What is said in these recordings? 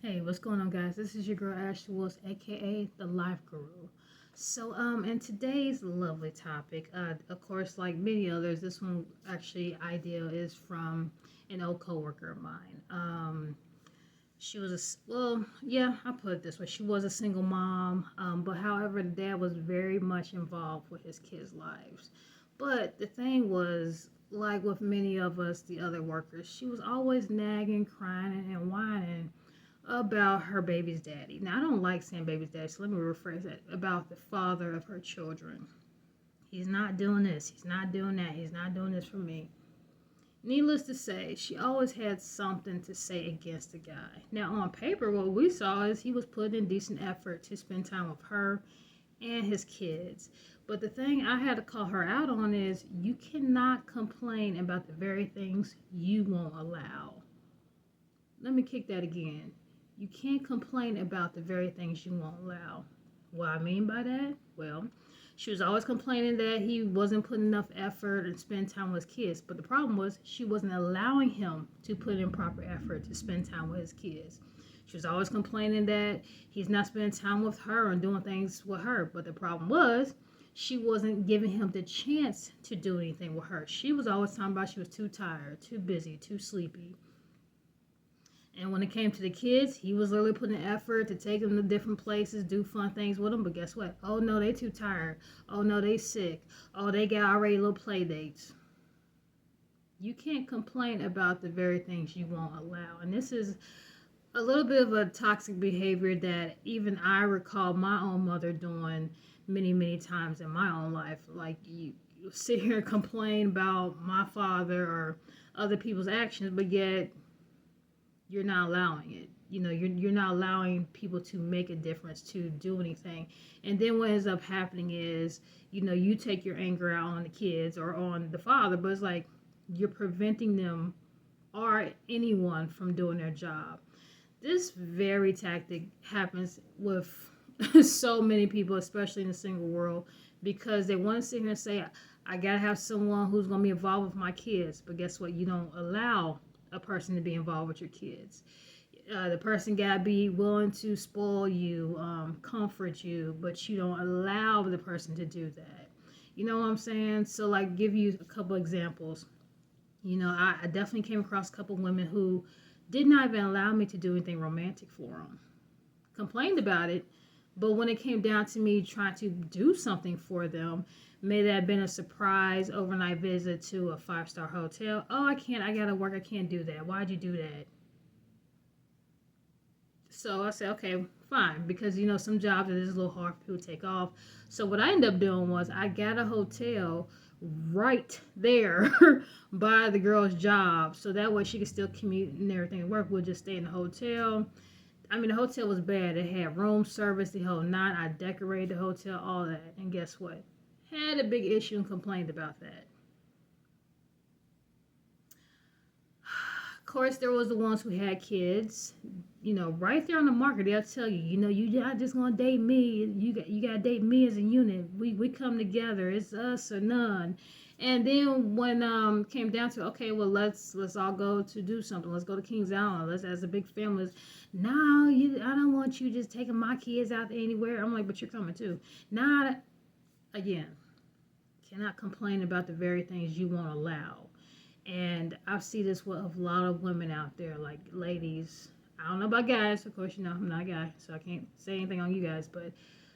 Hey, what's going on, guys? This is your girl Ashley Wills, aka the Life Guru. In today's lovely topic, of course, like many others, this one actually idea is from an old coworker of mine. She was yeah, I'll put it this way: she was a single mom, but however, the dad was very much involved with his kids' lives. But the thing was, like with many of us, the other workers, she was always nagging, crying, and whining about her baby's daddy. Now, I don't like saying baby's daddy, so let me rephrase that. About the father of her children. He's not doing this. He's not doing that. He's not doing this for me. Needless to say, she always had something to say against the guy. Now, on paper, what we saw is he was putting in decent effort to spend time with her and his kids. But the thing I had to call her out on is you cannot complain about the very things you won't allow. Let me kick that again. You can't complain about the very things you won't allow. What I mean by that? Well, she was always complaining that he wasn't putting enough effort and spend time with his kids. But the problem was she wasn't allowing him to put in proper effort to spend time with his kids. She was always complaining that he's not spending time with her and doing things with her. But the problem was she wasn't giving him the chance to do anything with her. She was always talking about she was too tired, too busy, too sleepy. And when it came to the kids, he was literally putting the effort to take them to different places, do fun things with them. But guess what? Oh no, they too tired. Oh no, they sick. Oh, they got already little play dates. You can't complain about the very things you won't allow. And this is a little bit of a toxic behavior that even I recall my own mother doing many, many times in my own life. Like you sit here and complain about my father or other people's actions, but yet you're not allowing it. You're not allowing people to make a difference, to do anything. And then what ends up happening is, you take your anger out on the kids or on the father, but it's like you're preventing them or anyone from doing their job. This very tactic happens with so many people, especially in the single world, because they want to sit here and say, I gotta have someone who's gonna be involved with my kids. But guess what? You don't allow a person to be involved with your kids. The person gotta be willing to spoil you, comfort you, but you don't allow the person to do that. You know what I'm saying? So, like, give you a couple examples. I definitely came across a couple women who did not even allow me to do anything romantic for them. Complained about it, but when it came down to me trying to do something for them, may that have been a surprise overnight visit to a 5-star hotel. Oh, I can't. I gotta work. I can't do that. Why'd you do that? So I said, okay, fine, because some jobs it is a little hard for people to take off. So what I ended up doing was I got a hotel right there by the girl's job, so that way she could still commute and everything and work. We'll just stay in the hotel. I mean, the hotel was bad. It had room service, the whole nine. I decorated the hotel, all that. And guess what? Had a big issue and complained about that. Of course, there was the ones who had kids. Right there on the market, they'll tell you, you're not just gonna date me. You gotta date me as a unit. We come together. It's us or none. And then when came down to, okay, well, let's all go to do something. Let's go to Kings Island. Let's, as a big family. No, I don't want you just taking my kids out there anywhere. I'm like, but you're coming too. Nah, again, cannot complain about the very things you won't allow. And I see this with a lot of women out there, like ladies. I don't know about guys, of course, I'm not a guy, so I can't say anything on you guys. But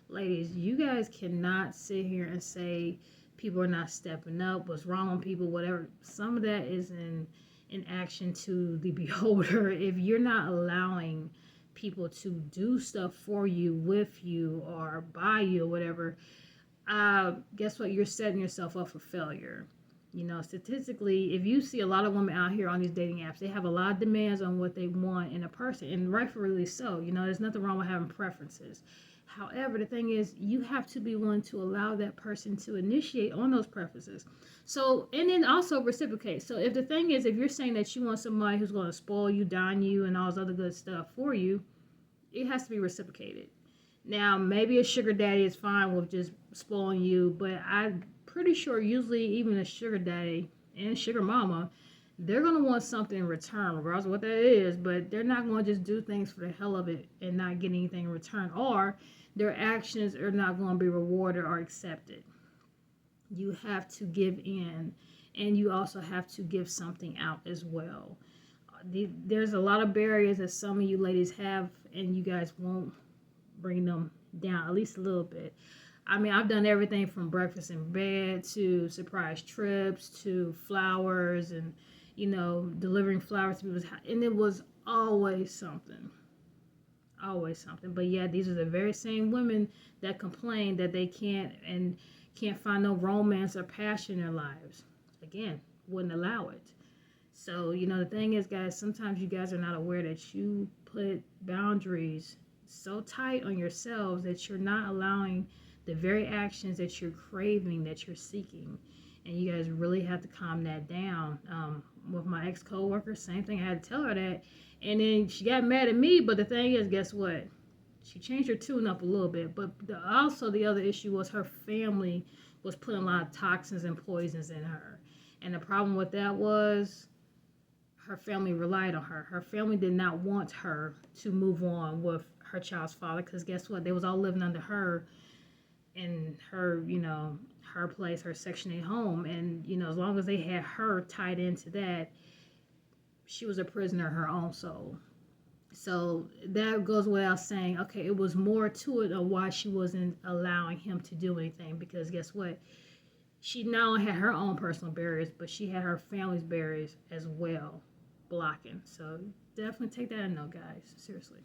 ladies, you guys cannot sit here and say people are not stepping up, what's wrong with people, whatever. Some of that is in action to the beholder. If you're not allowing people to do stuff for you, with you, or by you, or whatever, guess what? You're setting yourself up for failure. Statistically, if you see a lot of women out here on these dating apps, they have a lot of demands on what they want in a person, and rightfully so. There's nothing wrong with having preferences. However, the thing is, you have to be willing to allow that person to initiate on those preferences. So, and then also reciprocate. So, if the thing is, if you're saying that you want somebody who's going to spoil you, dine you, and all this other good stuff for you, it has to be reciprocated. Now, maybe a sugar daddy is fine with just spoiling you, but I'm pretty sure usually even a sugar daddy and sugar mama, they're going to want something in return, regardless of what that is, but they're not going to just do things for the hell of it and not get anything in return, or their actions are not going to be rewarded or accepted. You have to give in, and you also have to give something out as well. There's a lot of barriers that some of you ladies have, and you guys won't bring them down at least a little bit. I mean, I've done everything from breakfast in bed to surprise trips to flowers and, delivering flowers to people's house. And it was always something. Always something. But yeah, these are the very same women that complain that they can't find no romance or passion in their lives. Again, wouldn't allow it. So, the thing is, guys, sometimes you guys are not aware that you put boundaries so tight on yourselves that you're not allowing the very actions that you're craving, that you're seeking. And you guys really have to calm that down. With my ex coworker, same thing. I had to tell her that. And then she got mad at me. But the thing is, guess what? She changed her tune up a little bit. But also the other issue was her family was putting a lot of toxins and poisons in her. And the problem with that was her family relied on her. Her family did not want her to move on with her child's father, because guess what? They was all living under her in her, her place, her Section 8 home. And, as long as they had her tied into that, she was a prisoner of her own soul. So that goes without saying, okay, it was more to it of why she wasn't allowing him to do anything. Because guess what? She not only had her own personal barriers, but she had her family's barriers as well blocking. So definitely take that into note, guys. Seriously.